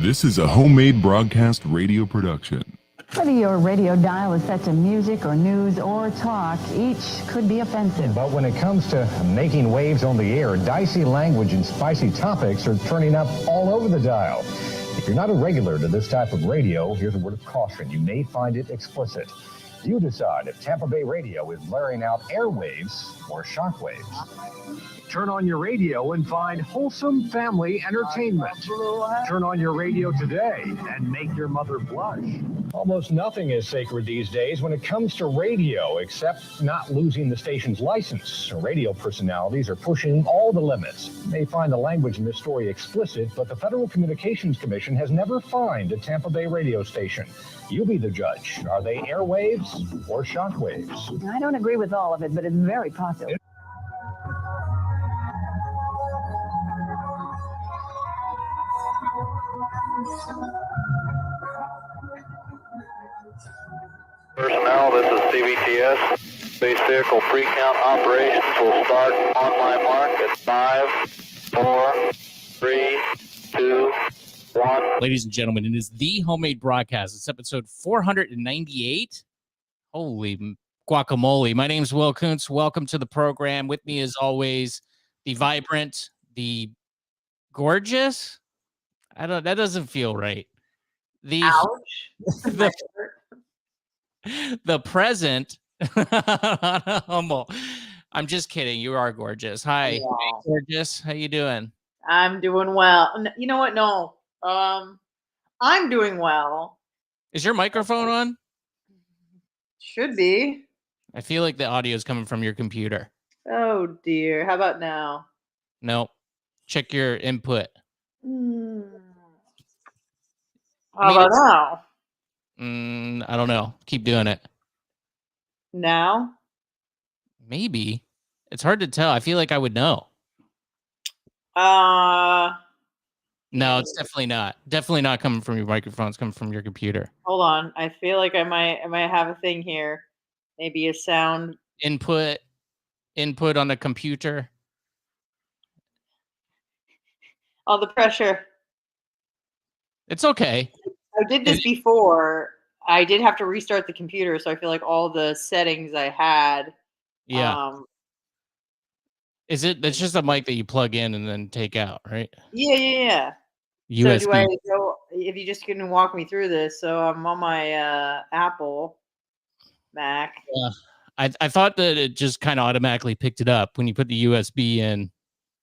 This is a homemade broadcast radio production. Whether your radio dial is set to music or news or talk, each could be offensive. But when it comes to making waves on the air, dicey language and spicy topics are turning up all over the dial. If you're not a regular to this type of radio, here's a word of caution. You may find it explicit. You decide if Tampa Bay radio is blaring out airwaves or shockwaves. Turn on your radio and find wholesome family entertainment. Turn on your radio today and make your mother blush. Almost nothing is sacred these days when it comes to radio, except not losing the station's license. Radio personalities are pushing all the limits. You may find the language in this story explicit, but the Federal Communications Commission has never fined a Tampa Bay radio station. You be the judge. Are they airwaves or shockwaves? I don't agree with all of it, but it's very popular. Personnel, this is CBTS. Space vehicle pre-count operations will start on my mark at 5, 4, 3, 2, 1. Ladies and gentlemen, it is the homemade broadcast. It's episode 498. Holy guacamole. My name's Will Kuntz. Welcome to the program. With me, as always, the vibrant, the gorgeous. That doesn't feel right. The Ouch. the present humble. I'm just kidding. You are gorgeous. Hi, Wow. Hey, gorgeous. How you doing? I'm doing well. You know what? No. I'm doing well. Is your microphone on? Should be. I feel like the audio is coming from your computer. Oh dear. How about now? Nope. Check your input. How about now? I don't know. Keep doing it. Now? Maybe. It's hard to tell. I feel like I would know. No, it's definitely not. Definitely not coming from your microphone. It's coming from your computer. Hold on. I feel like I might have a thing here. Maybe a sound Input on the computer. Oh, the pressure. It's okay. I did this before. I did have to restart the computer, so I feel like all the settings I had. Yeah. It's just a mic that you plug in and then take out, right? Yeah. USB. So do I go, if you just can walk me through this? So I'm on my Apple Mac. Yeah. I thought that it just kind of automatically picked it up when you put the USB in.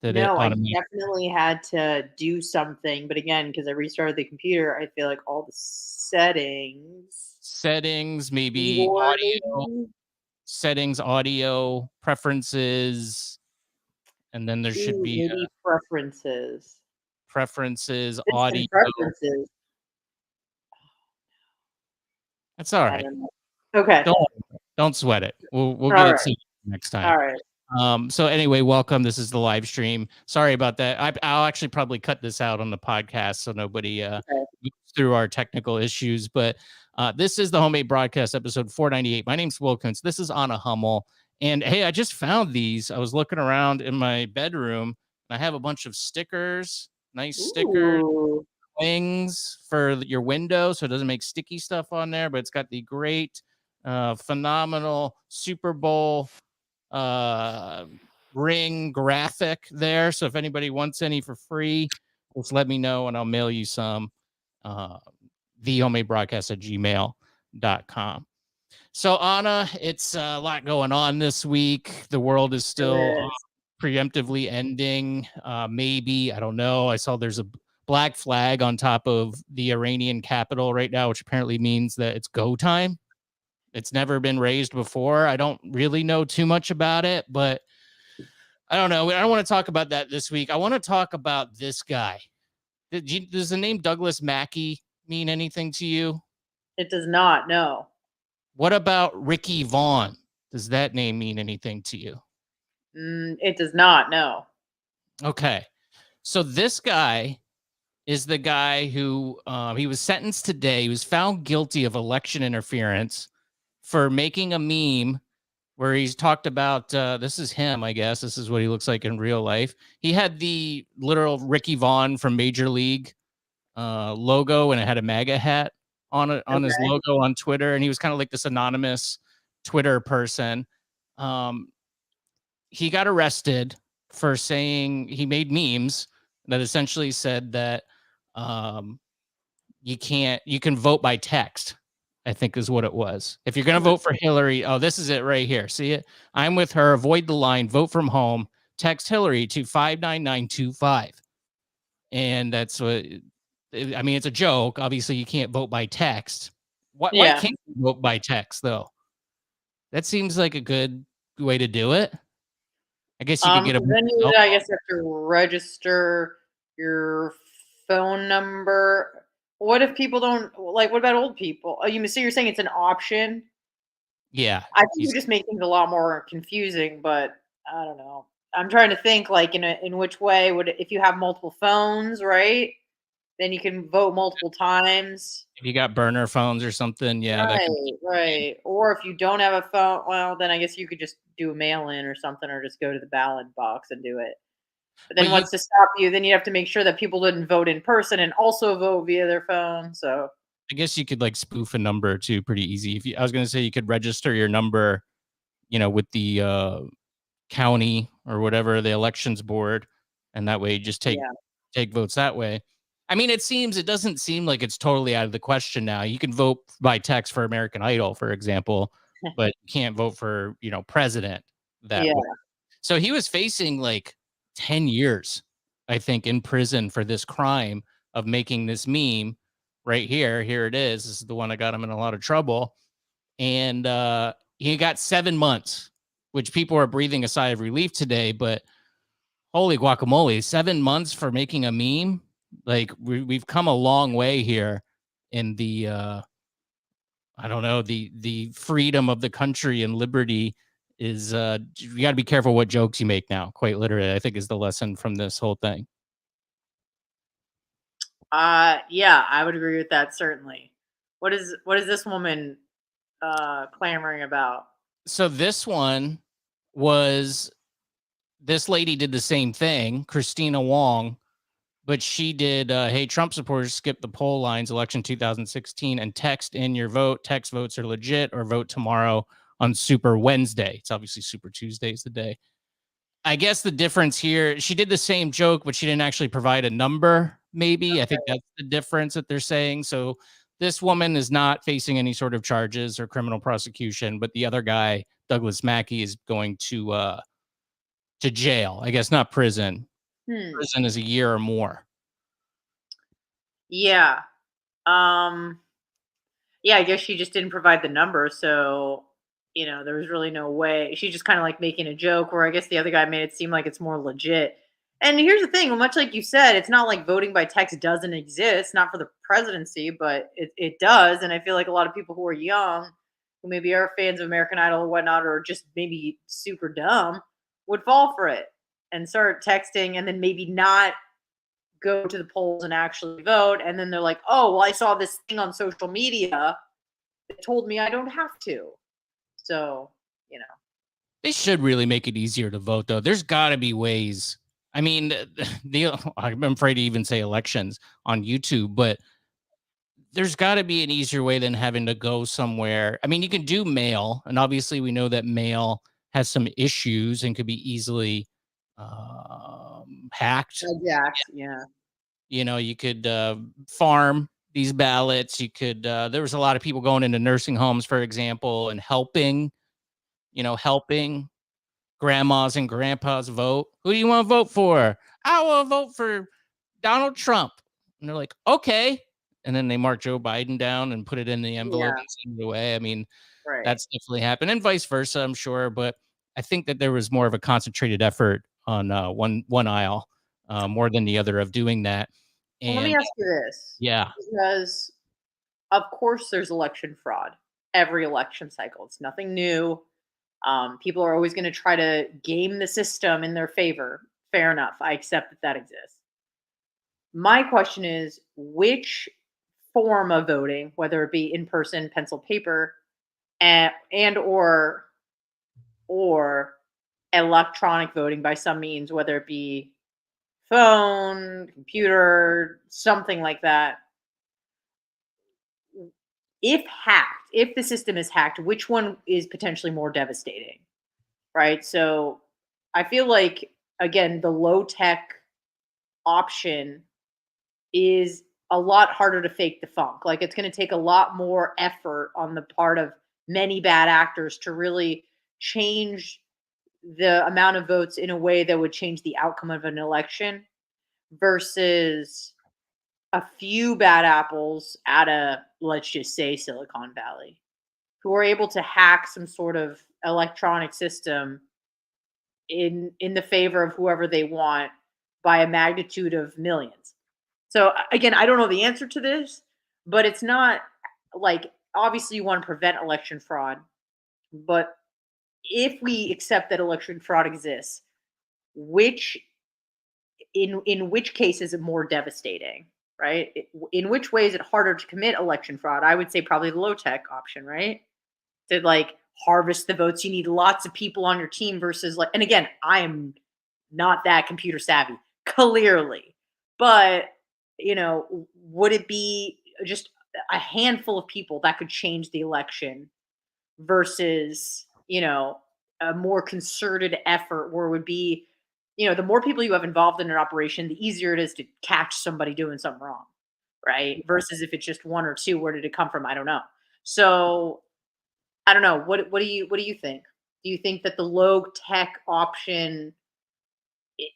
No, I definitely had to do something. But again, because I restarted the computer, I feel like all the settings, maybe audio, settings, audio, preferences, and then there should be preferences, audio. Preferences. That's all right. Okay. Don't sweat it. We'll get it to you next time. All right. So anyway, welcome. This is the live stream. Sorry about that. I'll actually probably cut this out on the podcast so nobody goes through our technical issues. But this is the homemade broadcast episode 498. My name's Will Kuntz. This is Anna Hummel. And hey, I just found these. I was looking around in my bedroom and I have a bunch of stickers, nice stickers, wings for your window so it doesn't make sticky stuff on there. But it's got the great, phenomenal Super Bowl ring graphic there. So if anybody wants any for free, just let me know and I'll mail you some. thehomemadebroadcast@gmail.com. So Anna, it's a lot going on this week. The world is still preemptively ending. Maybe, I don't know. I saw there's a black flag on top of the Iranian capital right now, which apparently means that it's go time. It's never been raised before. I don't really know too much about it, but I don't know. I don't want to talk about that this week. I want to talk about this guy. Does the name Douglas Mackey mean anything to you? It does not, no. What about Ricky Vaughn? Does that name mean anything to you? It does not, no. Okay. So this guy is the guy who he was sentenced today. He was found guilty of election interference for making a meme where he's talked about, this is him, I guess. This is what he looks like in real life. He had the literal Ricky Vaughn from Major League logo, and it had a MAGA hat on it on his Okay. logo on Twitter, and he was kind of like this anonymous Twitter person. Um, he got arrested for saying he made memes that essentially said that um, you can vote by text, I think is what it was. If you're going to vote for Hillary, oh, this is it right here. See it? I'm with her. Avoid the line. Vote from home. Text Hillary to 59925. And that's what I mean. It's a joke. Obviously, you can't vote by text. Why Yeah. can't you vote by text, though? That seems like a good way to do it. I guess you could get a 'Cause then you would, I guess, have to register your phone number. What if people don't like? What about old people? Oh, so you're saying it's an option? yeah. I think you you just make things a lot more confusing, but I don't know. I'm trying to think like in which way would if you have multiple phones, right? Then you can vote multiple times. If you got burner phones or something, yeah, that could Right, right. Or if you don't have a phone, well, then I guess you could just do a mail in or something, or just go to the ballot box and do it. But but then you what's to stop you? Then you have to make sure that people didn't vote in person and also vote via their phone. So I guess you could like spoof a number too pretty easy. If you I was gonna say you could register your number, with the county or whatever, the elections board, and that way you just take yeah, take votes that way. I mean, it doesn't seem like it's totally out of the question now. You can vote by text for American Idol, for example, but you can't vote for, president that yeah. way. So he was facing like 10 years, I think, in prison for this crime of making this meme right here. Here it is. This is the one that got him in a lot of trouble. And he got 7 months, which people are breathing a sigh of relief today. But holy guacamole, 7 months for making a meme. Like we've come a long way here in the I don't know, the freedom of the country and liberty is you got to be careful what jokes you make now, quite literally, I think is the lesson from this whole thing. Yeah, I would agree with that certainly. What is this woman clamoring about? So this lady did the same thing, Christina Wong, but she did hey, Trump supporters skip the poll lines election 2016 and text in your vote. Text votes are legit, or vote tomorrow on Super Wednesday. It's obviously Super Tuesday is the day. I guess the difference here, she did the same joke, but she didn't actually provide a number, maybe. I think that's the difference that they're saying. So this woman is not facing any sort of charges or criminal prosecution, but the other guy, Douglas Mackey, is going to jail. I guess not prison. Hmm. Prison is a year or more. Yeah. Um yeah, I guess she just didn't provide the number, so there was really no way. She's just kind of like making a joke, where I guess the other guy made it seem like it's more legit. And here's the thing, much like you said, it's not like voting by text doesn't exist, not for the presidency, but it does. And I feel like a lot of people who are young, who maybe are fans of American Idol or whatnot, or just maybe super dumb, would fall for it and start texting and then maybe not go to the polls and actually vote. And then they're like, oh, well, I saw this thing on social media that told me I don't have to. So, They should really make it easier to vote, though. There's got to be ways. I mean, I'm afraid to even say elections on YouTube, but there's got to be an easier way than having to go somewhere. I mean, you can do mail, and obviously we know that mail has some issues and could be easily hacked. Jacked, yeah. You could farm these ballots. You could. There was a lot of people going into nursing homes, for example, and helping grandmas and grandpas vote. Who do you want to vote for? I want to vote for Donald Trump. And they're like, okay. And then they mark Joe Biden down and put it in the envelope Yeah, and send it away. I mean, right. that's definitely happened, and vice versa, I'm sure. But I think that there was more of a concentrated effort on one aisle, more than the other, of doing that. Well, let me And ask you this, yeah, because of course there's election fraud every election cycle. It's nothing new. People are always going to try to game the system in their favor. Fair enough. I accept that that exists. My question is, which form of voting, whether it be in person, pencil, paper, and or electronic voting by some means, whether it be phone, computer, something like that. If hacked, if the system is hacked, which one is potentially more devastating? Right? So I feel like, again, the low tech option is a lot harder to fake the funk. Like, it's going to take a lot more effort on the part of many bad actors to really change the amount of votes in a way that would change the outcome of an election versus a few bad apples at a, let's just say, Silicon Valley, who are able to hack some sort of electronic system in the favor of whoever they want by a magnitude of millions. So again, I don't know the answer to this, but it's not like, obviously you want to prevent election fraud, but if we accept that election fraud exists, which in which case is it more devastating, right? In which way is it harder to commit election fraud? I would say probably the low tech option, right? To like harvest the votes, you need lots of people on your team versus like, and again, I am not that computer savvy, clearly, but would it be just a handful of people that could change the election versus a more concerted effort where it would be, the more people you have involved in an operation, the easier it is to catch somebody doing something wrong, right? Versus if it's just one or two, where did it come from? I don't know. So I don't know. What do you think? Do you think that the low tech option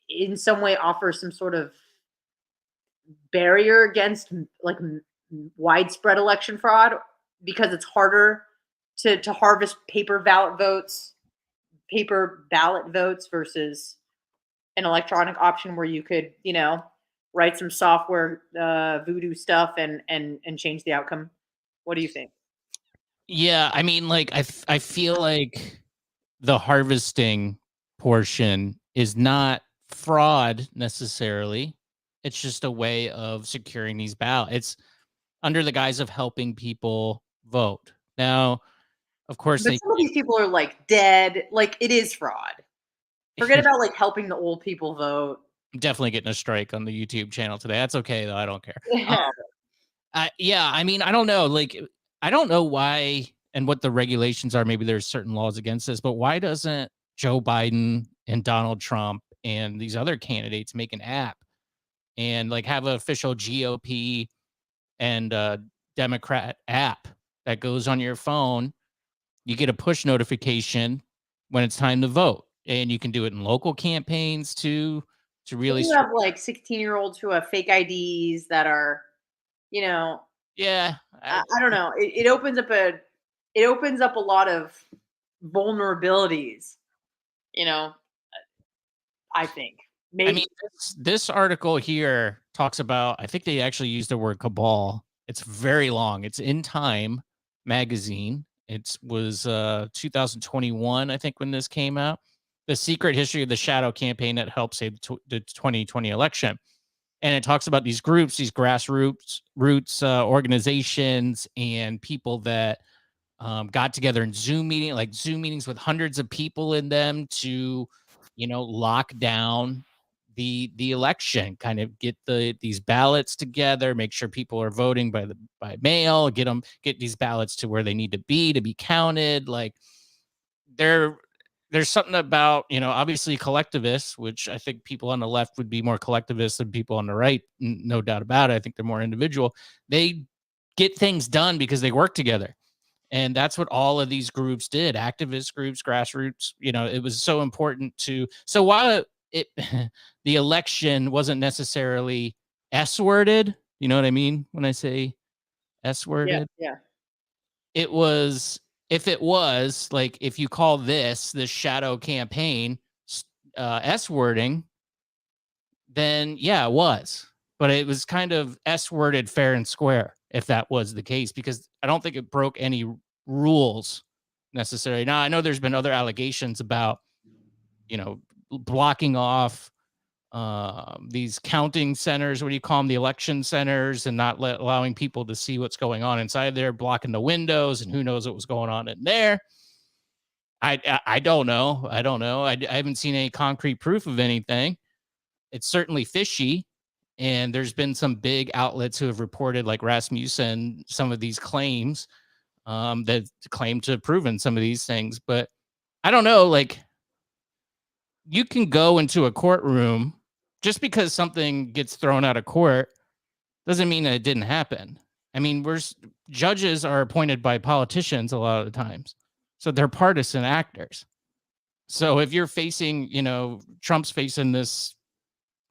in some way offers some sort of barrier against like widespread election fraud because it's harder to harvest paper ballot votes versus an electronic option where you could, write some software voodoo stuff and change the outcome? What do you think? Yeah, I mean, like I feel like the harvesting portion is not fraud necessarily. It's just a way of securing these ballots. It's under the guise of helping people vote. Now, of course, But some of these people are like dead. Like, it is fraud. Forget about like helping the old people vote. I'm definitely getting a strike on the YouTube channel today. That's okay though. I don't care. Yeah. Yeah, I mean, I don't know. Like, I don't know why and what the regulations are. Maybe there's certain laws against this, but why doesn't Joe Biden and Donald Trump and these other candidates make an app and like have an official GOP and Democrat app that goes on your phone? You get a push notification when it's time to vote, and you can do it in local campaigns too. To really, You have like 16-year-olds who have fake IDs that are, you know, yeah, I don't know. It opens up a lot of vulnerabilities, you know, I think. I Maybe. mean, this article here talks about, I think they actually used the word cabal. It's very long. It's in Time magazine. It was 2021, I think, when this came out. The secret history of the shadow campaign that helped save the 2020 election. And it talks about these groups, these grassroots organizations and people that got together in Zoom meetings with hundreds of people in them to, lock down the election, kind of get these ballots together, make sure people are voting by mail, get these ballots to where they need to be counted. Like, there's something about, obviously collectivists, which I think people on the left would be more collectivists than people on the right, no doubt about it. I think they're more individual. They get things done because they work together. And that's what all of these groups did. Activist groups, grassroots, it was so important so while it the election wasn't necessarily S-worded, you know what I mean when I say Yeah, S-worded? yeah. It was, if it was like, if you call this shadow campaign S-wording, then yeah, it was. But it was kind of S-worded fair and square, if that was the case, because I don't think it broke any rules necessarily. Now, I know there's been other allegations about, blocking off these counting centers. What do you call them? The election centers, and not allowing people to see what's going on inside there, blocking the windows, and who knows what was going on in there. I don't know. I haven't seen any concrete proof of anything. it's certainly fishy. And there's been some big outlets who have reported, like Rasmussen, some of these claims that claim to have proven some of these things. But I don't know, like, you can go into a courtroom just because something gets thrown out of court doesn't mean that it didn't happen. I mean, judges are appointed by politicians a lot of the times, so they're partisan actors. So if you're facing, Trump's facing this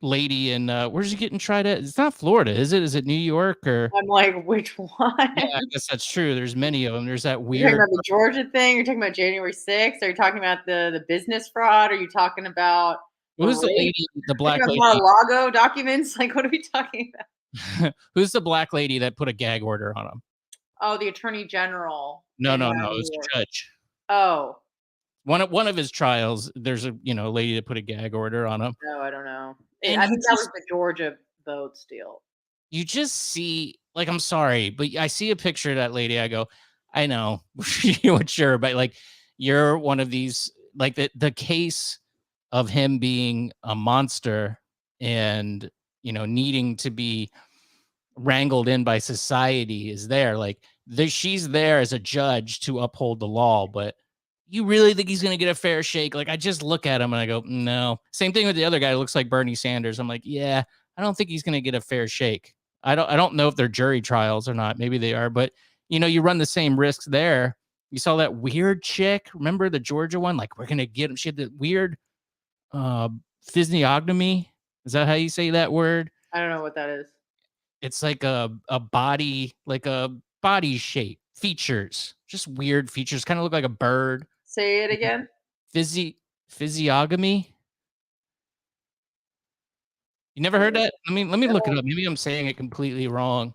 lady in where's he getting tried at? It's not Florida, is it? Is it New York or? I'm like, which one? Yeah, I guess that's true. There's many of them. There's that You're talking weird. about the Georgia thing? You're talking about January 6th? Are you talking about the business fraud? Are you talking about Who's the rape? lady? The black Talking lady. about Mar-a-Lago documents? Like, what are we talking about? Who's the black lady that put a gag order on him? Oh, the Attorney General. No, in, no, uh, no. It New was York. a judge. Oh, One of his trials, there's a lady that put a gag order on him. no, I don't know. And I think that was the Georgia votes deal. You just see, like, I'm sorry, but I see a picture of that lady. I go, I know, sure, but like, you're one of these, like the case of him being a monster and needing to be wrangled in by society is there. Like, she's there as a judge to uphold the law, but you really think he's going to get a fair shake? Like, I just look at him and I go, no. Same thing with the other guy who looks like Bernie Sanders. I'm like, yeah, I don't think he's going to get a fair shake. I don't know if they're jury trials or not. Maybe they are, but you run the same risks there. You saw that weird chick. Remember the Georgia one? Like, we're going to get him. She had the weird physiognomy. Is that how you say that word? I don't know what that is. It's like a body, like a body shape, features, just weird features. Kind of look like a bird. Say it again. Physiognomy. You never heard that? I mean, let me look it up. Maybe I'm saying it completely wrong.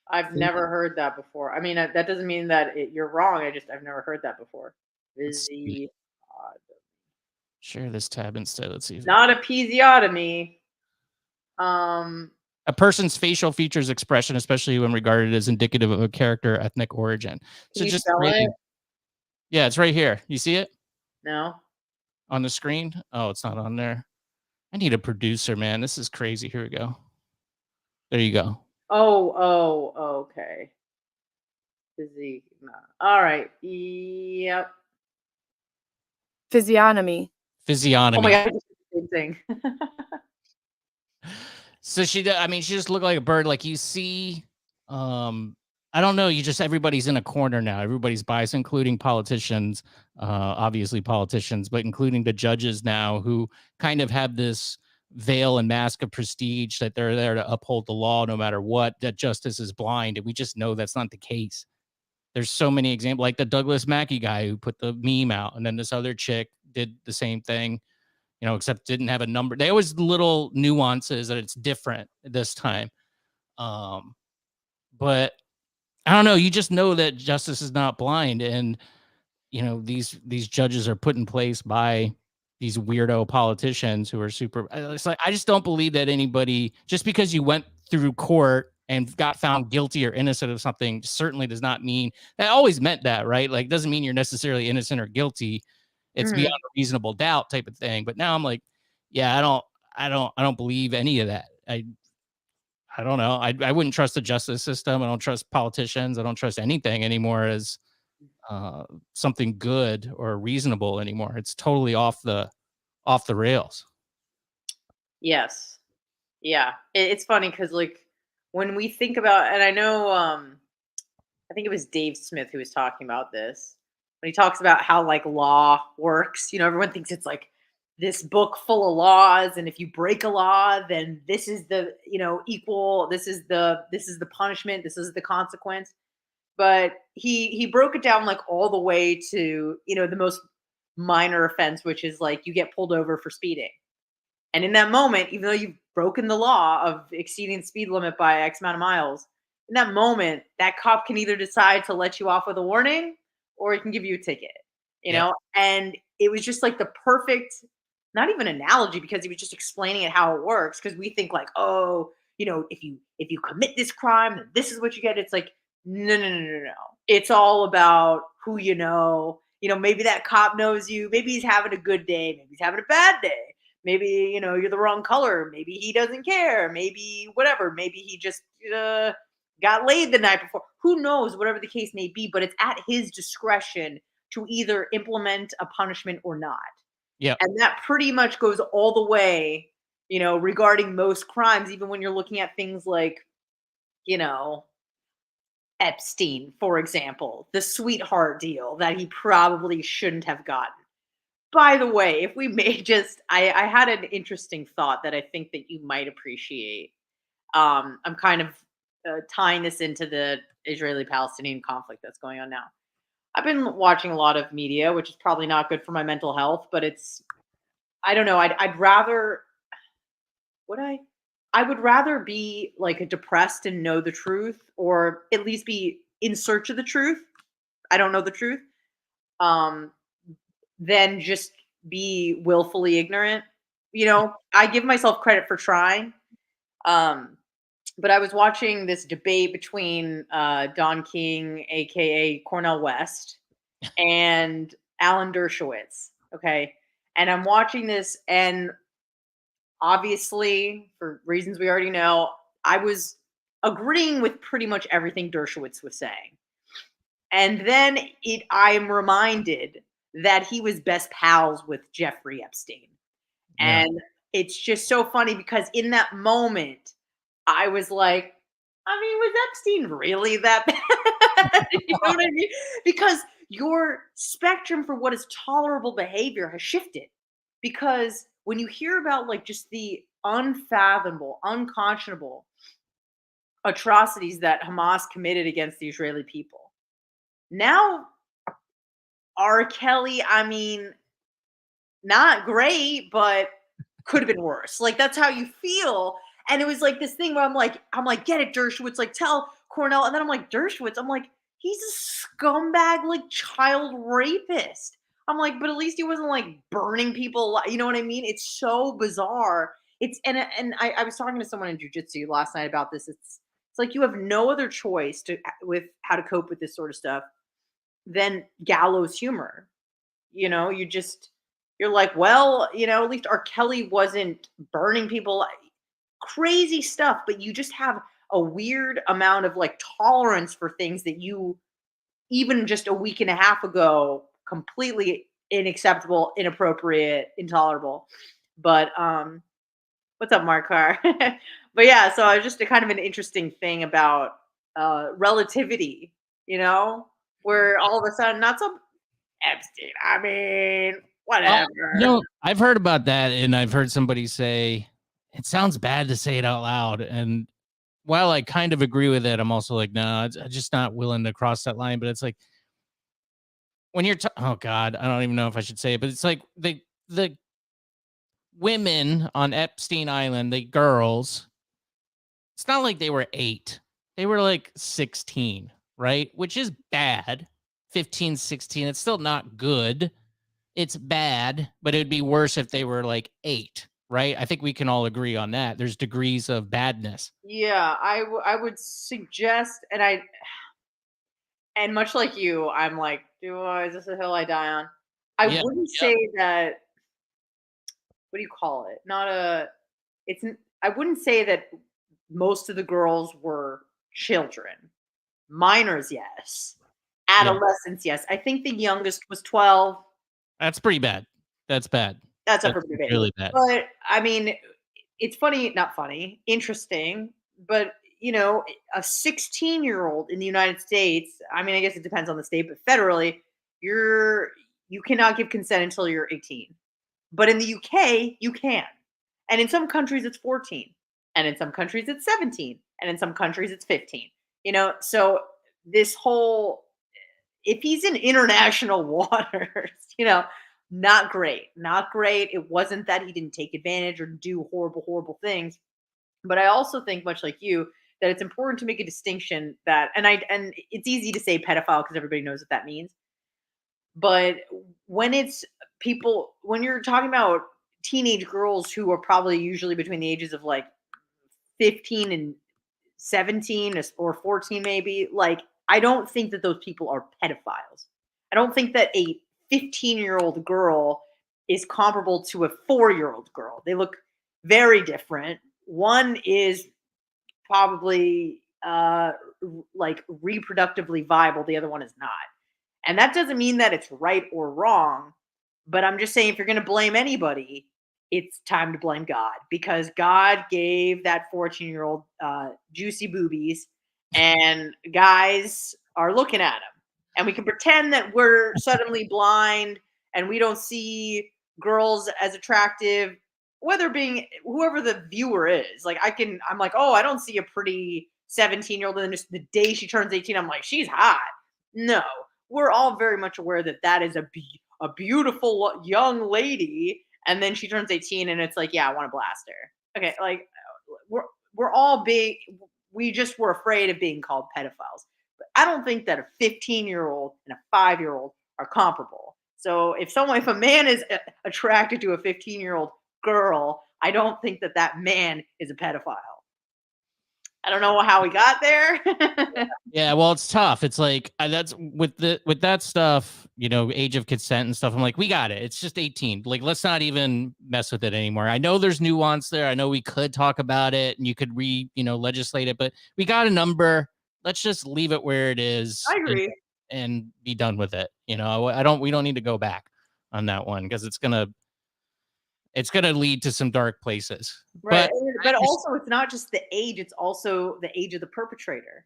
I've never heard that before. I mean, that doesn't mean that you're wrong. I've never heard that before. Share this tab instead. Let's see. Not episiotomy. A person's facial features expression, especially when regarded as indicative of a character or ethnic origin. So Can you just spell it? Yeah, it's right here. You see it No. on the screen? Oh, it's not on there. I need a producer, man. This is crazy. Here we go. There you go. Oh, okay. All right. Yep. Physiognomy. Physiognomy. Oh my god, it's the same thing. So she just looked like a bird. Like, you see, I don't know. Everybody's in a corner now. Everybody's biased, including politicians, obviously politicians, but including the judges now, who kind of have this veil and mask of prestige that they're there to uphold the law no matter what, that justice is blind. And we just know that's not the case. There's so many examples, like the Douglas Mackey guy who put the meme out, and then this other chick did the same thing, except didn't have a number. They always little nuances that it's different this time. But I don't know. You just know that justice is not blind, and these judges are put in place by these weirdo politicians who are super. It's like, I just don't believe that anybody, just because you went through court and got found guilty or innocent of something, certainly does not mean that always meant that, right? Like, doesn't mean you're necessarily innocent or guilty. It's beyond a reasonable doubt type of thing. But now I'm like, yeah, I don't believe any of that. I don't know. I wouldn't trust the justice system. I don't trust politicians. I don't trust anything anymore as something good or reasonable anymore. It's totally off the rails. Yes. Yeah. It's funny because, like, when we think about, and I know, I think it was Dave Smith who was talking about this, when he talks about how, like, law works. Everyone thinks it's like this book full of laws, and if you break a law, then this is the equal. This is the punishment. This is the consequence. But he broke it down, like, all the way to the most minor offense, which is like you get pulled over for speeding. And in that moment, even though you've broken the law of exceeding the speed limit by X amount of miles, in that moment, that cop can either decide to let you off with a warning or he can give you a ticket, And it was just like the perfect, not even analogy, because he was just explaining it how it works. Because we think like, oh, if you commit this crime, then this is what you get. It's like, no. It's all about who you know. Maybe that cop knows you. Maybe he's having a good day. Maybe he's having a bad day. Maybe, you're the wrong color. Maybe he doesn't care. Maybe whatever. Maybe he just got laid the night before. Who knows, whatever the case may be, but it's at his discretion to either implement a punishment or not. Yeah. And that pretty much goes all the way, regarding most crimes, even when you're looking at things like, Epstein, for example, the sweetheart deal that he probably shouldn't have gotten. By the way, if we may I had an interesting thought that I think that you might appreciate. I'm kind of tying this into the Israeli-Palestinian conflict that's going on now. I've been watching a lot of media, which is probably not good for my mental health, but I don't know. I'd rather, would I would rather be like depressed and know the truth, or at least be in search of the truth. I don't know the truth. Um, than just be willfully ignorant. I give myself credit for trying. Um, but I was watching this debate between Don King, aka Cornel West, and Alan Dershowitz. Okay. And I'm watching this, and obviously, for reasons we already know, I was agreeing with pretty much everything Dershowitz was saying. And then I'm reminded that he was best pals with Jeffrey Epstein. Yeah. And it's just so funny because in that moment, I was like, I mean, was Epstein really that bad? You know what I mean? Because your spectrum for what is tolerable behavior has shifted. Because when you hear about like just the unfathomable, unconscionable atrocities that Hamas committed against the Israeli people, now R. Kelly, I mean, not great, but could have been worse. Like that's how you feel. And it was like this thing where I'm like, get it, Dershowitz, like tell Cornell. And then I'm like, Dershowitz, I'm like, he's a scumbag, like child rapist. I'm like, but at least he wasn't like burning people. You know what I mean? It's so bizarre. I was talking to someone in jujitsu last night about this. It's like you have no other choice with how to cope with this sort of stuff than gallows humor. You're like, well, at least R. Kelly wasn't burning people, crazy stuff, but you just have a weird amount of like tolerance for things that you even just a week and a half ago completely unacceptable, inappropriate, intolerable. But what's up, Mark Carr? But yeah, so it's just a kind of an interesting thing about relativity, where all of a sudden, not so Epstein. I mean, whatever. I've heard about that, and I've heard somebody say it sounds bad to say it out loud. And while I kind of agree with it, I'm also like, no, I'm just not willing to cross that line. But it's like when you're, oh God, I don't even know if I should say it, but it's like the women on Epstein Island, the girls, it's not like they were 8. They were like 16, right? Which is bad. 15, 16. It's still not good. It's bad, but it'd be worse if they were like 8, right? I think we can all agree on that. There's degrees of badness. Yeah, I would suggest, and much like you, I'm like, is this a hill I die on? I wouldn't say that. What do you call it? I wouldn't say that most of the girls were children. Minors, yes. Adolescents, yes. I think the youngest was 12. That's pretty bad. That's bad. That's pretty bad. Really bad. But I mean, it's funny, not funny, interesting. But a 16-year-old in the United States, I mean, I guess it depends on the state, but federally, you cannot give consent until you're 18. But in the UK, you can. And in some countries, it's 14. And in some countries, it's 17. And in some countries, it's 15. So this whole, if he's in international waters, not great. Not great. It wasn't that he didn't take advantage or do horrible, horrible things. But I also think, much like you, that it's important to make a distinction that, and it's easy to say pedophile because everybody knows what that means. But when it's when you're talking about teenage girls who are probably usually between the ages of like 15 and 17 or 14 maybe, like I don't think that those people are pedophiles. I don't think that a 15-year-old girl is comparable to a 4-year-old girl. They look very different. One is probably like reproductively viable, the other one is not. And that doesn't mean that it's right or wrong, but I'm just saying if you're going to blame anybody, it's time to blame God, because God gave that 14-year-old juicy boobies, and guys are looking at him. And we can pretend that we're suddenly blind and we don't see girls as attractive, whether being whoever the viewer is. Like I'm like, oh, I don't see a pretty 17-year-old, and then just the day she turns 18, I'm like, she's hot. No, we're all very much aware that that is a beautiful young lady, and then she turns 18 and it's like, yeah, I want to blast her. Okay, like we're all big. We just were afraid of being called pedophiles. But I don't think that a 15-year-old and a 5-year-old are comparable. So if a man is attracted to a 15-year-old girl, I don't think that that man is a pedophile. I don't know how we got there. Yeah, well, it's tough. It's like that's with that stuff, age of consent and stuff. I'm like, we got it. It's just 18. Like, let's not even mess with it anymore. I know there's nuance there. I know we could talk about it and you could legislate it, but we got a number. Let's just leave it where it is. I agree. And be done with it. We don't need to go back on that one, because it's gonna lead to some dark places. Right. But also, it's not just the age, it's also the age of the perpetrator.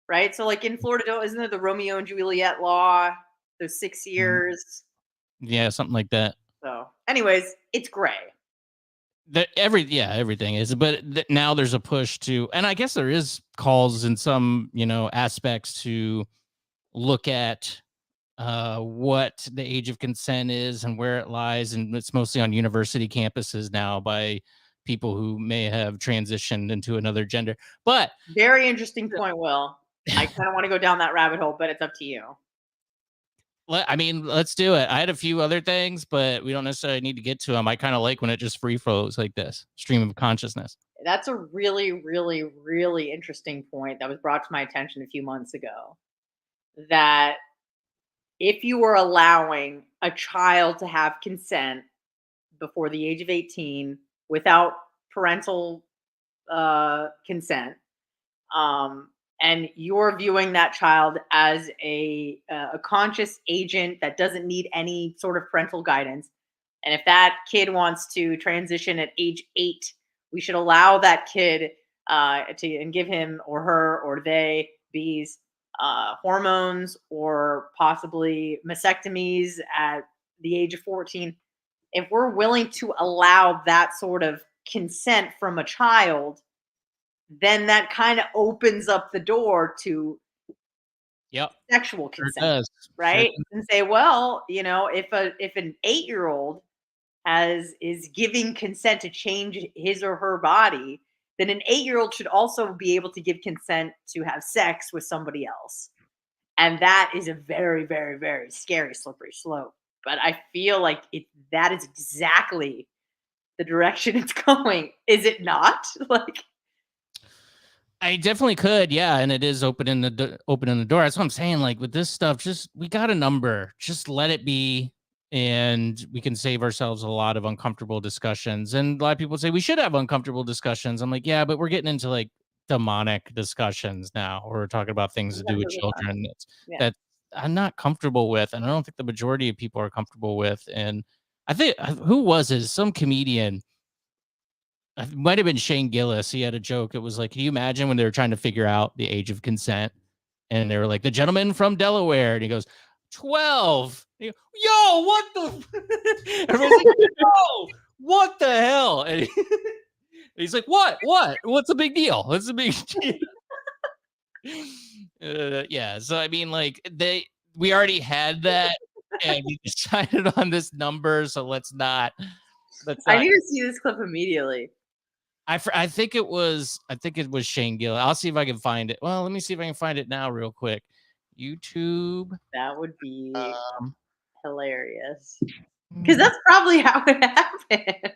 Right? So like in Florida, isn't there the Romeo and Juliet law? There's 6 years. Yeah, something like that. So anyways, it's gray. Everything is, but now there's a push to, and I guess there is calls in some, aspects to look at what the age of consent is and where it lies. And it's mostly on university campuses now by people who may have transitioned into another gender. But very interesting point, Will. I kind of want to go down that rabbit hole, but it's up to you. I mean, let's do it. I had a few other things, but we don't necessarily need to get to them. I kind of like when it just free flows like this, stream of consciousness. That's a really, really, really interesting point that was brought to my attention a few months ago. That if you were allowing a child to have consent before the age of 18 without parental consent, and you're viewing that child as a conscious agent that doesn't need any sort of parental guidance, and if that kid wants to transition at age 8, we should allow that kid and give him or her or they bees hormones or possibly mastectomies at the age of 14. If we're willing to allow that sort of consent from a child, then that kind of opens up the door to sexual consent, right? Sure. And say, well, if an 8-year-old is giving consent to change his or her body, then an 8-year-old should also be able to give consent to have sex with somebody else. And that is a very, very, very scary, slippery slope. But I feel like that is exactly the direction it's going. Is it not? Like, I definitely could, yeah, and it is opening the door. That's what I'm saying. Like with this stuff, we got a number. Just let it be, and we can save ourselves a lot of uncomfortable discussions. And a lot of people say we should have uncomfortable discussions. I'm like, yeah, but we're getting into like demonic discussions now. We're talking about things to do with children that I'm not comfortable with, and I don't think the majority of people are comfortable with. And I think who was it? Some comedian. It might have been Shane Gillis. He had a joke. It was like, can you imagine when they were trying to figure out the age of consent? And they were like, the gentleman from Delaware. And he goes, 12. Yo, what the? Everybody's like, yo, what the hell? And he's like, what? What's the big deal? What's the big deal? Yeah. So, I mean, like, we already had that. And we decided on this number. So let's not. I need to see this clip immediately. I think it was Shane Gill. I'll see if I can find it. Well, let me see if I can find it now real quick. YouTube. That would be hilarious. Because that's probably how it happened.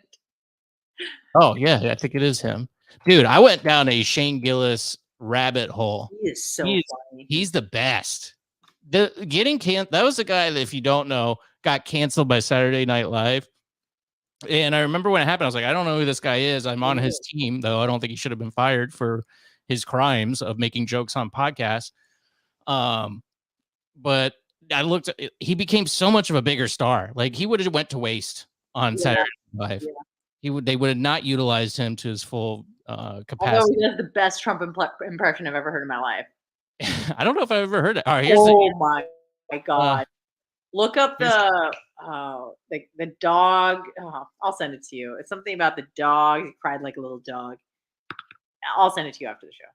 Oh, yeah. I think it is him. Dude, I went down a Shane Gillis rabbit hole. He is so funny. He's the best. That was the guy that, if you don't know, got canceled by Saturday Night Live. And I remember when it happened, I was like, I don't know who this guy is. I'm on his team, though. I don't think he should have been fired for his crimes of making jokes on podcasts. But I looked at, he became so much of a bigger star. Like, he would have went to waste on Saturday Night Live. Yeah. They would have not utilized him to his full capacity. Although he does the best Trump impression I've ever heard in my life. I don't know if I've ever heard it. All right, my God. Look up the dog. Oh, I'll send it to you. It's something about the dog. He cried like a little dog. I'll send it to you after the show.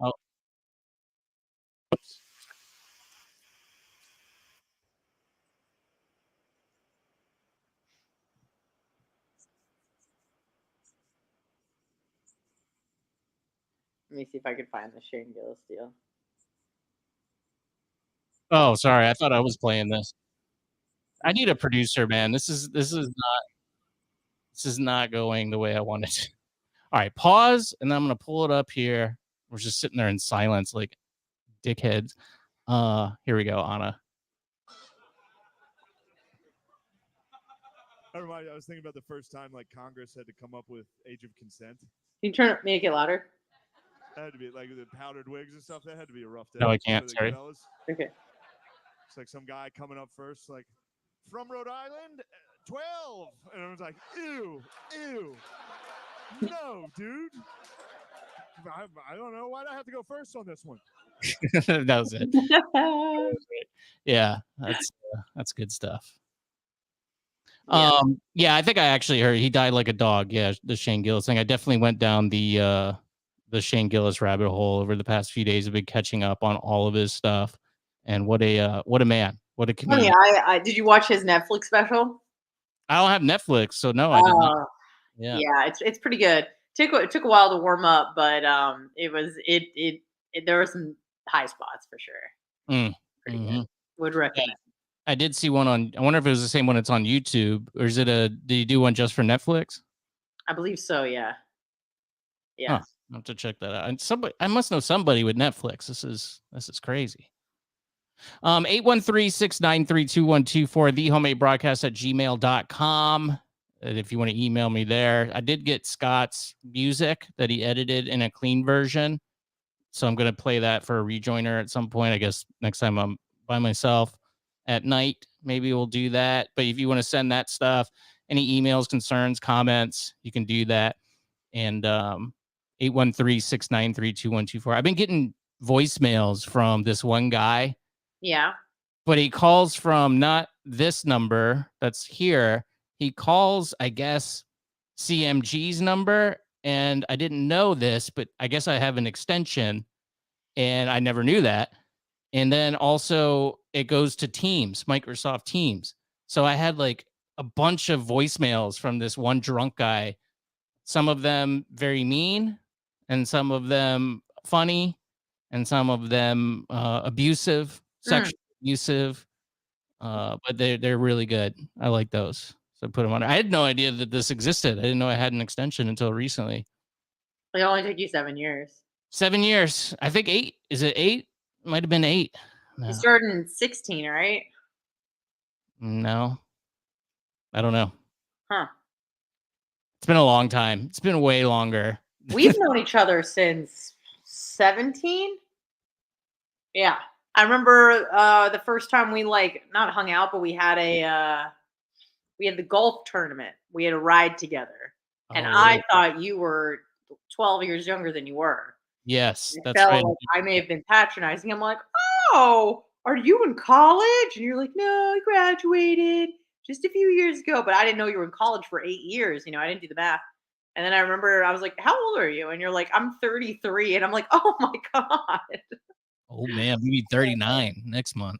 Oh. Let me see if I can find the Shane Gillis deal. Oh, sorry. I thought I was playing this. I need a producer, man. This is not going the way I wanted to. All right, pause, and then I'm gonna pull it up here. We're just sitting there in silence like dickheads. Here we go, Anna. I was thinking about the first time like Congress had to come up with age of consent. Can you make it louder? That had to be like the powdered wigs and stuff. That had to be a rough day. No, I can't. Sorry. Fellas. Okay. It's like some guy coming up first, like from Rhode Island, 12, and I was like, ew, no, dude. I don't know why do I have to go first on this one. That was it. Yeah, that's good stuff. Yeah, I think I actually heard he died like a dog. Yeah, the Shane Gillis thing. I definitely went down the Shane Gillis rabbit hole over the past few days. I've been catching up on all of his stuff. And what a man. What a comedian. I did you watch his Netflix special? I don't have Netflix, so no, I didn't. Yeah, it's pretty good. It took a while to warm up, but it there were some high spots for sure. Pretty good. Would recommend. Yeah. I did see one on. I wonder if it was the same one that's on YouTube, or is it did you do one just for Netflix? I believe so. Yeah. Yeah. Huh, I'll have to check that out. And I must know somebody with Netflix. This is crazy. 813-693-2124, thehomemadebroadcast@gmail.com. If you want to email me there. I did get Scott's music that he edited in a clean version. So I'm going to play that for a rejoiner at some point. I guess next time I'm by myself at night, maybe we'll do that. But if you want to send that stuff, any emails, concerns, comments, you can do that. And 813-693-2124. I've been getting voicemails from this one guy. Yeah. But he calls from not this number that's here. He calls, I guess, CMG's number. And I didn't know this, but I guess I have an extension and I never knew that. And then also it goes to Teams, Microsoft Teams. So I had like a bunch of voicemails from this one drunk guy. Some of them very mean and some of them funny and some of them abusive. Sexually abusive, but they're really good. I like those, so put them on. I had no idea that this existed. I didn't know I had an extension until recently. It only took you 7 years. 7 years, I think 8. Is it 8? Might have been 8. No. You started in 16, right? No, I don't know. Huh? It's been a long time. It's been way longer. We've known each other since 17. Yeah. I remember the first time we not hung out, but we had the golf tournament. We had a ride together, and I thought you were 12 years younger than you were. Yes, that's right. Like I may have been patronizing. I'm like, oh, are you in college? And you're like, no, I graduated just a few years ago, but I didn't know you were in college for 8 years. I didn't do the math. And then I remember I was like, how old are you? And you're like, I'm 33. And I'm like, oh my God. Oh man, we need 39 next month.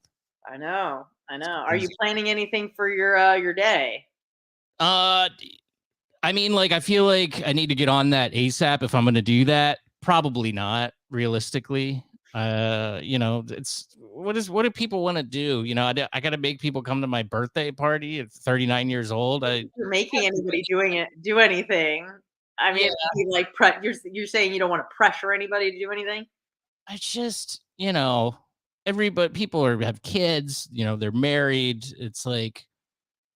I know. Are you planning anything for your day? I mean, I feel like I need to get on that ASAP if I'm going to do that. Probably not, realistically. It's what do people want to do? I got to make people come to my birthday party at 39 years old. You're making anybody do anything. I mean, you're saying you don't want to pressure anybody to do anything. I just, people have kids, they're married. It's like,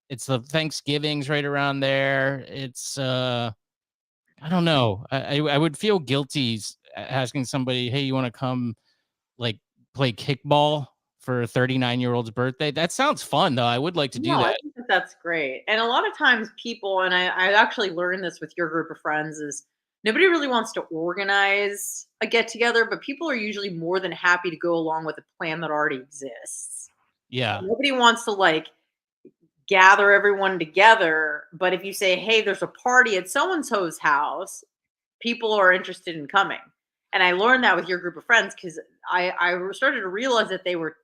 it's the Thanksgiving's right around there. It's, I don't know. I would feel guilty asking somebody, hey, you want to come like play kickball for a 39-year-old's birthday? That sounds fun, though. I would like to do No, I that. think that that's great. And a lot of times people, and I actually learned this with your group of friends, is nobody really wants to organize a get together, but people are usually more than happy to go along with a plan that already exists. Yeah. Nobody wants to like gather everyone together, but if you say, hey, there's a party at so and so's house, people are interested in coming. And I learned that with your group of friends because I started to realize that they were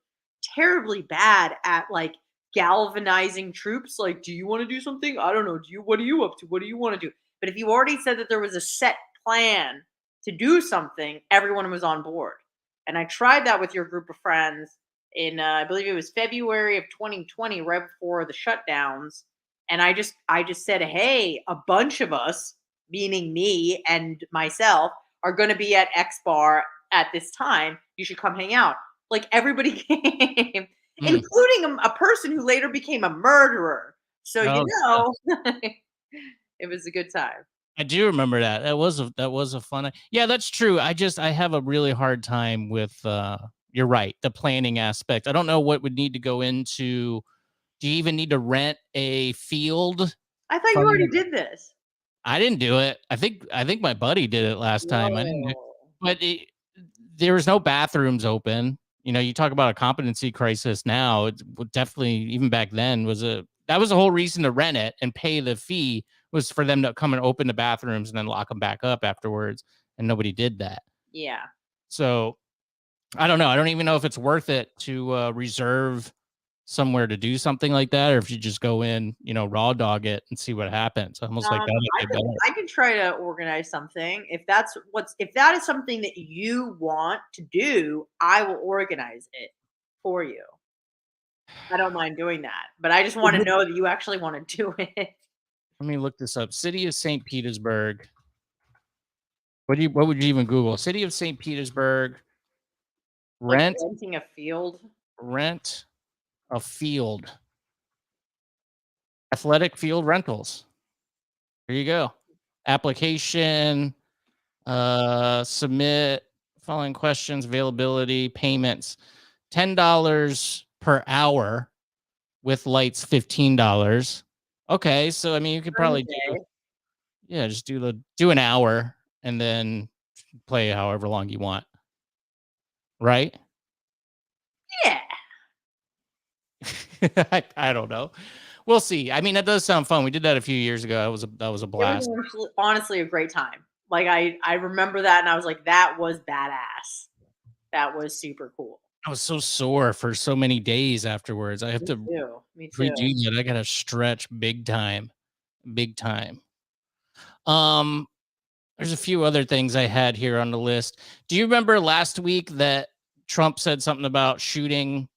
terribly bad at like galvanizing troops. Like, do you want to do something? I don't know. What are you up to? What do you want to do? But if you already said that there was a set plan to do something, everyone was on board. And I tried that with your group of friends in, I believe it was February of 2020, right before the shutdowns. And I just said, hey, a bunch of us, meaning me and myself, are going to be at X Bar at this time. You should come hang out. Like everybody came, including a person who later became a murderer. So it was a good time. I do remember that. That was a fun. Yeah, that's true. I have a really hard time with. You're right. The planning aspect. I don't know what would need to go into. Do you even need to rent a field? I thought you already did this. I didn't do it. I think my buddy did it last time. I didn't do it. But there was no bathrooms open. You talk about a competency crisis now. It definitely, even back then, that was the whole reason to rent it and pay the fee, was for them to come and open the bathrooms and then lock them back up afterwards. And nobody did that. Yeah. So I don't know. I don't even know if it's worth it to reserve somewhere to do something like that, or if you just go in, raw dog it and see what happens. Almost like that. I could try to organize something. If that is something that you want to do, I will organize it for you. I don't mind doing that, but I just want to know that you actually want to do it. Let me look this up. City of St. Petersburg. What would you even Google? City of St. Petersburg. Renting a field. Rent a field. Athletic field rentals. There you go. Application. Submit following questions. Availability. Payments. $10 per hour. With lights, $15. Okay, so I mean, you could probably just do an hour and then play however long you want, right? Yeah. I don't know. We'll see. I mean, that does sound fun. We did that a few years ago. That was a blast. It was honestly a great time. Like I remember that, and I was like, that was badass. That was super cool. I was so sore for so many days afterwards. I have to Me too. redo that. I gotta stretch big time. Big time. There's a few other things I had here on the list. Do you remember last week that Trump said something about shooting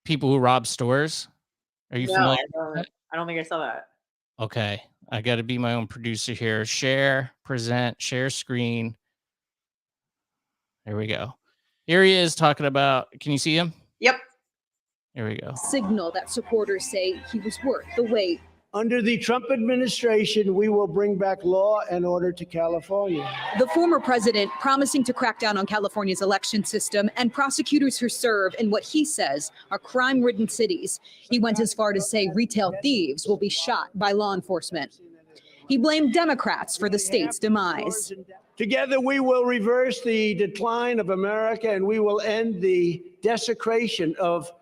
people who rob stores? Are you familiar with that? I don't think I saw that. Okay. I got to be my own producer here. Share, present, share screen. There we go. Here he is talking about, can you see him? Yep. Here we go. Signal that supporters say he was worth the wait. Under the Trump administration, we will bring back law and order to California. The former president promising to crack down on California's election system and prosecutors who serve in what he says are crime-ridden cities. He went as far to say retail thieves will be shot by law enforcement. He blamed Democrats for the state's demise. Together, we will reverse the decline of America, and we will end the desecration of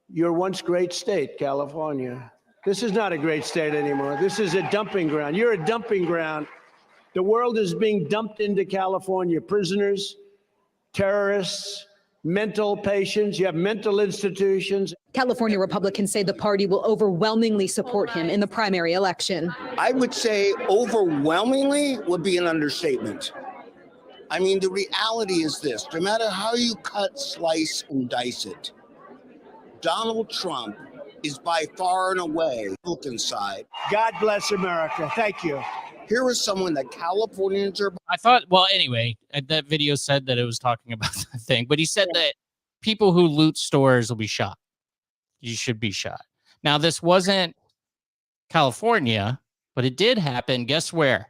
your once great state, California. This is not a great state anymore. This is a dumping ground. You're a dumping ground. The world is being dumped into California. Prisoners, terrorists, mental patients. You have mental institutions. California Republicans say the party will overwhelmingly support him in the primary election. I would say overwhelmingly would be an understatement. I mean, the reality is this: no matter how you cut, slice, and dice it, Donald Trump is by far and away Republican side. God bless America. Thank you. Here is someone that Californians are. I thought, well, anyway, that video said that it was talking about the thing, but he said that people who loot stores will be shot. You should be shot. Now, this wasn't California, but it did happen. Guess where?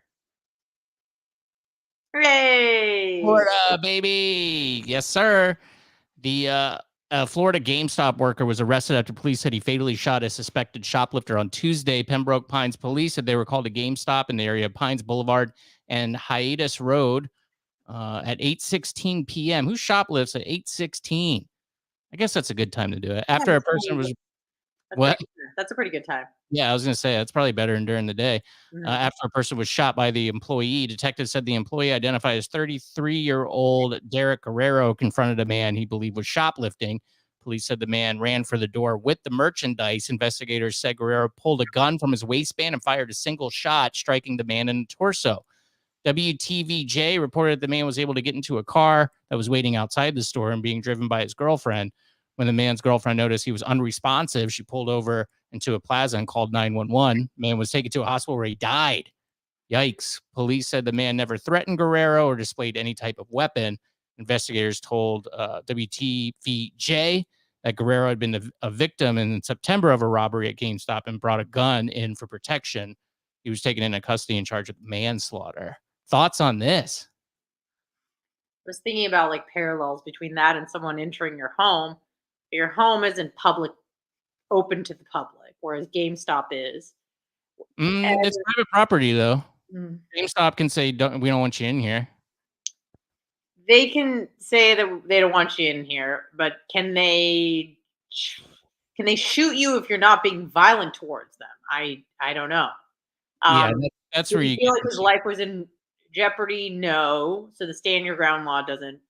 Hooray! Florida, baby. Yes, sir. The Florida GameStop worker was arrested after police said he fatally shot a suspected shoplifter on Tuesday. Pembroke Pines police said they were called to GameStop in the area of Pines Boulevard and Hiatus Road at 8:16 p.m. Who shoplifts at 8:16? I guess that's a good time to do it. After a person was what? That's a pretty good time. Yeah, I was going to say that's probably better than during the day. Mhm. After a person was shot by the employee, detectives said the employee, identified as 33-year-old Derek Guerrero, confronted a man he believed was shoplifting. Police said the man ran for the door with the merchandise. Investigators said Guerrero pulled a gun from his waistband and fired a single shot, striking the man in the torso. WTVJ reported the man was able to get into a car that was waiting outside the store and being driven by his girlfriend. When the man's girlfriend noticed he was unresponsive, she pulled over into a plaza and called 911. Man was taken to a hospital where he died. Yikes. Police said the man never threatened Guerrero or displayed any type of weapon. Investigators told WTVJ that Guerrero had been a victim in September of a robbery at GameStop and brought a gun in for protection. He was taken into custody and charged with manslaughter. Thoughts on this? I was thinking about like parallels between that and someone entering your home. Your home isn't open to the public, whereas GameStop is. It's private property, though. Mm. GameStop can say, we don't want you in here. They can say that they don't want you in here, but can they shoot you if you're not being violent towards them? I don't know. Yeah, that's where you feel like his life was in jeopardy. No, so the stand your ground law doesn't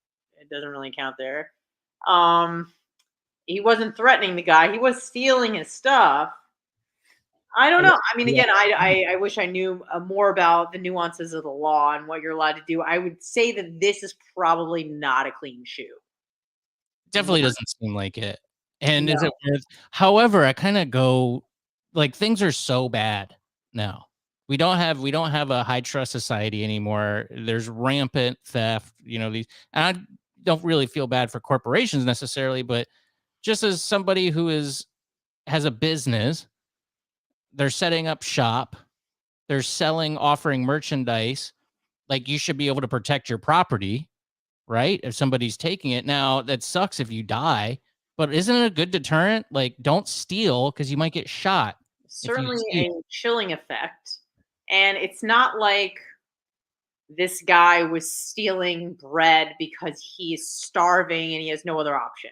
really count there. He wasn't threatening the guy. He was stealing his stuff. I don't know. I mean, again, I wish I knew more about the nuances of the law and what you're allowed to do. I would say that this is probably not a clean shoe. Definitely doesn't seem like it. And No. is it worth? However, I kind of go like things are so bad now. We don't have a high trust society anymore. There's rampant theft. These, and I don't really feel bad for corporations necessarily, but just as somebody who has a business, they're setting up shop, they're offering merchandise. Like you should be able to protect your property, right? If somebody's taking it. Now that sucks if you die, but isn't it a good deterrent? Like don't steal because you might get shot. Certainly a chilling effect. And it's not like this guy was stealing bread because he's starving and he has no other option.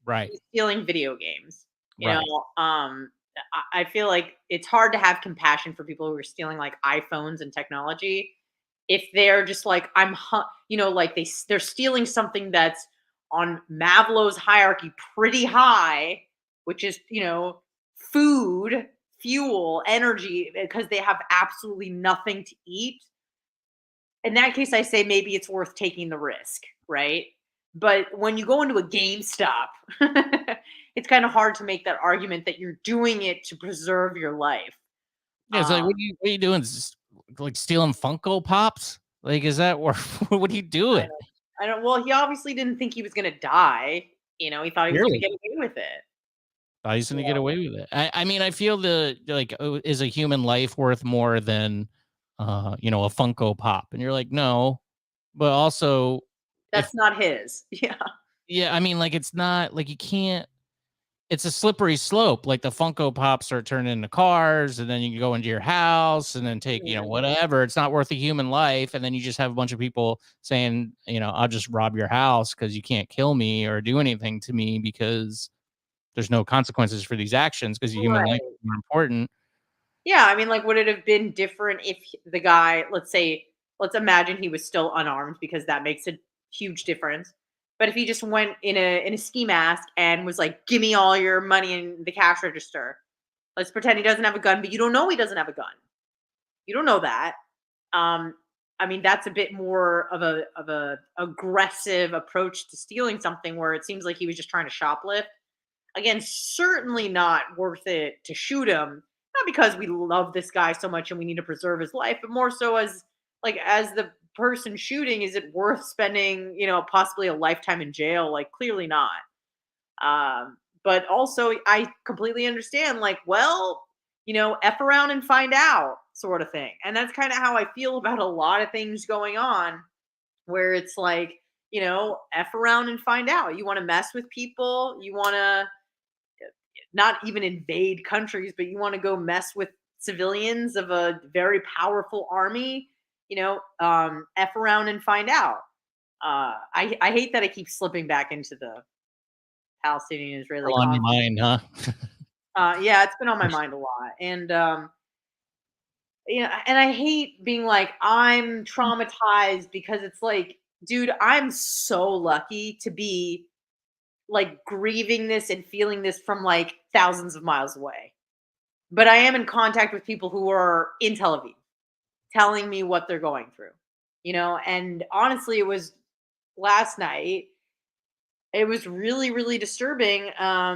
Right. He's stealing video games. You know, I feel like it's hard to have compassion for people who are stealing like iPhones and technology. If they're just like, like they're stealing something that's on Maslow's hierarchy pretty high, which is, food, fuel, energy, because they have absolutely nothing to eat. In that case, I say maybe it's worth taking the risk, right? But when you go into a GameStop, it's kind of hard to make that argument that you're doing it to preserve your life. Yeah, it's like, what are you doing? Like stealing Funko Pops? Like, is that what are you doing? I don't. Well, he obviously didn't think he was going to die. He thought he was going to get away with it. Thought he was going to get away with it. I mean, I feel is a human life worth more than, a Funko Pop? And you're like, no, but also that's not his. Yeah. Yeah, I mean, like it's not like you can't. It's a slippery slope. Like the Funko Pops start turning into cars, and then you can go into your house and then take, whatever. It's not worth a human life. And then you just have a bunch of people saying, I'll just rob your house because you can't kill me or do anything to me because there's no consequences for these actions because human life is more important. Yeah, I mean, like, would it have been different if the guy, let's imagine he was still unarmed because that makes a huge difference. But if he just went in a ski mask and was like, "Give me all your money in the cash register," let's pretend he doesn't have a gun, but you don't know he doesn't have a gun. You don't know that. I mean, that's a bit more of a aggressive approach to stealing something, where it seems like he was just trying to shoplift. Again, certainly not worth it to shoot him. Not because we love this guy so much and we need to preserve his life, but more so as the person shooting, is it worth spending, possibly a lifetime in jail? Like, clearly not. But also, I completely understand, like, well, F around and find out sort of thing. And that's kind of how I feel about a lot of things going on, where it's like, F around and find out. You want to mess with people, you want to not even invade countries, but you want to go mess with civilians of a very powerful army, F around and find out. I hate that I keep slipping back into the Palestinian Israeli Still on your conflict. mind, huh? Yeah, it's been on my mind a lot. And and I hate being like, I'm traumatized, because it's like, dude, I'm so lucky to be like grieving this and feeling this from like thousands of miles away. But I am in contact with people who are in Tel Aviv telling me what they're going through, and honestly, it was last night. It was really, really disturbing. I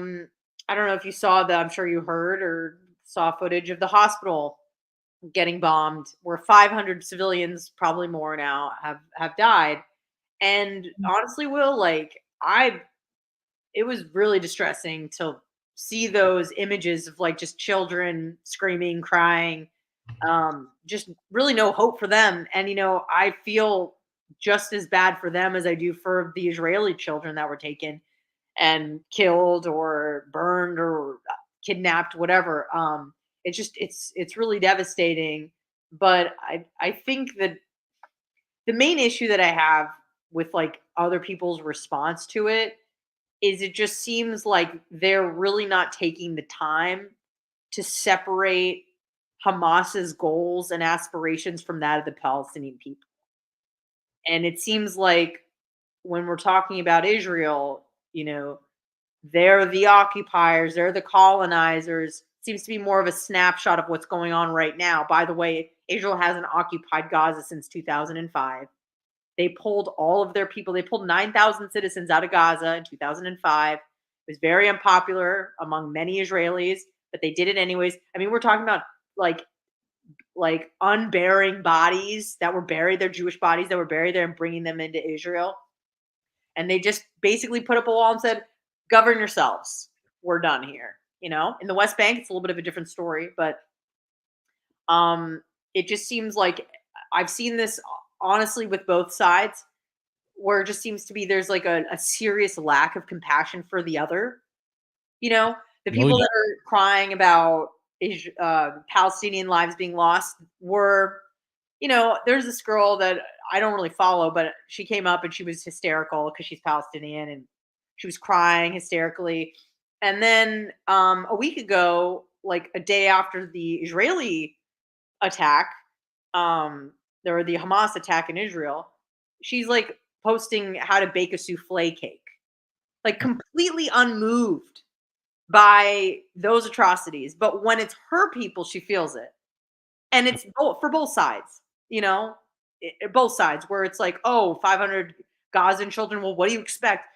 don't know if you saw I'm sure you heard or saw footage of the hospital getting bombed, where 500 civilians, probably more now, have died. And honestly, Will, like, it was really distressing to see those images of like just children screaming, crying, just really no hope for them. And I feel just as bad for them as I do for the Israeli children that were taken and killed or burned or kidnapped, whatever. It's really devastating. But I think that the main issue that I have with like other people's response to it is, it just seems like they're really not taking the time to separate Hamas's goals and aspirations from that of the Palestinian people. And it seems like when we're talking about Israel, they're the occupiers, they're the colonizers. It seems to be more of a snapshot of what's going on right now. By the way, Israel hasn't occupied Gaza since 2005. They pulled all of their people. They pulled 9,000 citizens out of Gaza in 2005. It was very unpopular among many Israelis, but they did it anyways. I mean, we're talking about like unburying bodies that were buried, their Jewish bodies that were buried there, and bringing them into Israel. And they just basically put up a wall and said, govern yourselves. We're done here. In the West Bank, it's a little bit of a different story, but it just seems like I've seen this honestly with both sides, where it just seems to be there's like a serious lack of compassion for the other. The people that are crying about Palestinian lives being lost were, there's this girl that I don't really follow, but she came up and she was hysterical because she's Palestinian, and she was crying hysterically. And then a week ago, like a day after the Israeli attack, or the Hamas attack in Israel, she's like posting how to bake a souffle cake, like completely unmoved by those atrocities. But when it's her people, she feels it. And it's for both sides, both sides, where it's like, oh, 500 Gazan children. Well, what do you expect?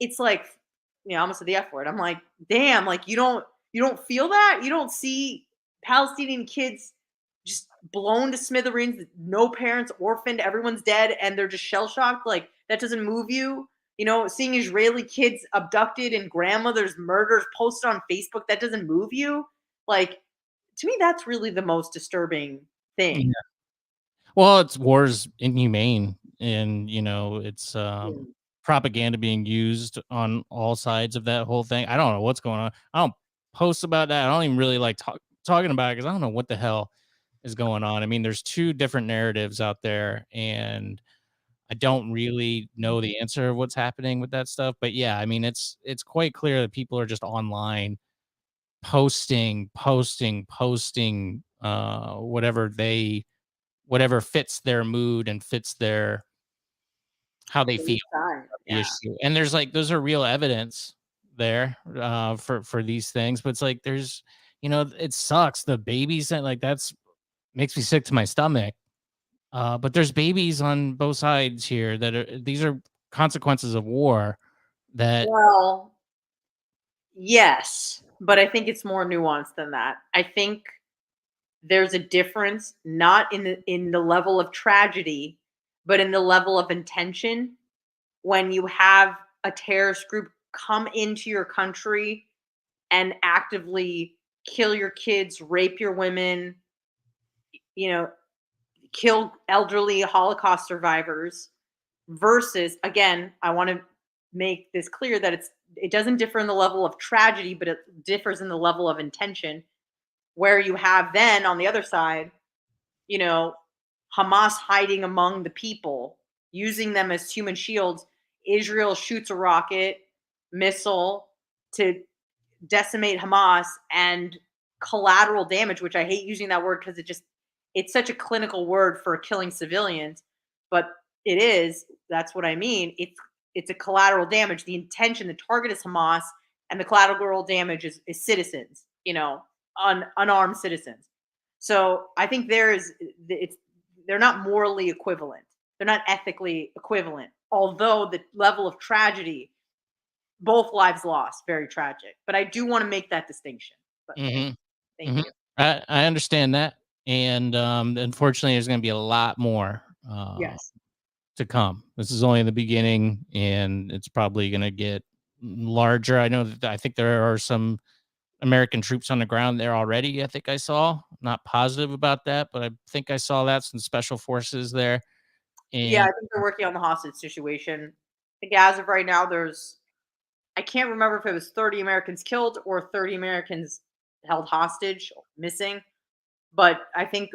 It's like, I almost said the F word. I'm like, damn, like you don't feel that? You don't see Palestinian kids just blown to smithereens, no parents, orphaned, everyone's dead, and they're just shell shocked. Like, that doesn't move you. Seeing Israeli kids abducted and grandmothers murdered posted on Facebook, that doesn't move you. Like, to me, that's really the most disturbing thing. Yeah. Well, it's war's inhumane, and it's propaganda being used on all sides of that whole thing. I don't know what's going on. I don't post about that. I don't even really like talking about it, because I don't know what the hell is going on. I mean, there's two different narratives out there, and I don't really know the answer of what's happening with that stuff. But yeah, I mean, it's quite clear that people are just online posting, whatever fits their mood and fits their how they feel about the Yeah. issue. And there's like, those are real evidence there for these things. But it's like, there's, it sucks. The babies, and like, that's makes me sick to my stomach. But there's babies on both sides here these are consequences of war that Well, yes, but I think it's more nuanced than that. I think there's a difference, not in the level of tragedy, but in the level of intention. When you have a terrorist group come into your country and actively kill your kids, rape your women, kill elderly Holocaust survivors, versus, again, I want to make this clear that it doesn't differ in the level of tragedy, but it differs in the level of intention, where you have then on the other side, Hamas hiding among the people, using them as human shields. Israel shoots a rocket missile to decimate Hamas, and collateral damage, which I hate using that word because it's such a clinical word for killing civilians, but it is. That's what I mean. It's a collateral damage. The intention, the target is Hamas, and the collateral damage is citizens, unarmed citizens. So I think they're not morally equivalent. They're not ethically equivalent. Although the level of tragedy, both lives lost, very tragic. But I do want to make that distinction. But thank you. I understand that. And unfortunately, there's going to be a lot more Yes. to come. This is only the beginning, and it's probably going to get larger. I think there are some American troops on the ground there already. I think I saw. I'm not positive about that, but I think I saw that, some special forces there. Yeah, And I think they're working on the hostage situation. I think as of right now, I can't remember if it was 30 Americans killed or 30 Americans held hostage, missing. But I think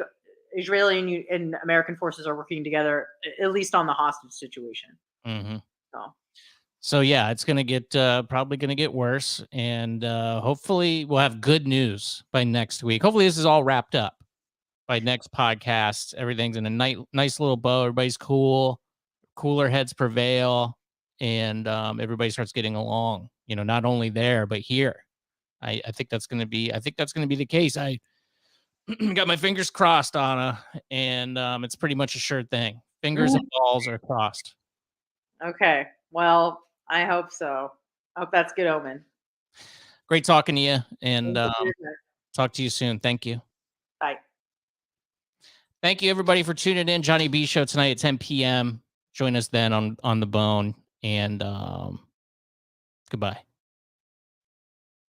Israeli and American forces are working together, at least on the hostage situation. So yeah, it's gonna get probably gonna get worse, and hopefully we'll have good news by next week. Hopefully this is all wrapped up by next podcast. Everything's in a nice little bow. Everybody's cool, cooler heads prevail, and everybody starts getting along. Not only there but here. I think that's gonna be. I think that's gonna be the case. I got my fingers crossed, Anna, and it's pretty much a sure thing. Fingers and balls are crossed. Okay. Well, I hope so. I hope that's good omen. Great talking to you, and Thank you. talk to you soon. Thank you. Bye. Thank you, everybody, for tuning in. Johnny B Show tonight at 10 p.m. Join us then on the bone, and goodbye.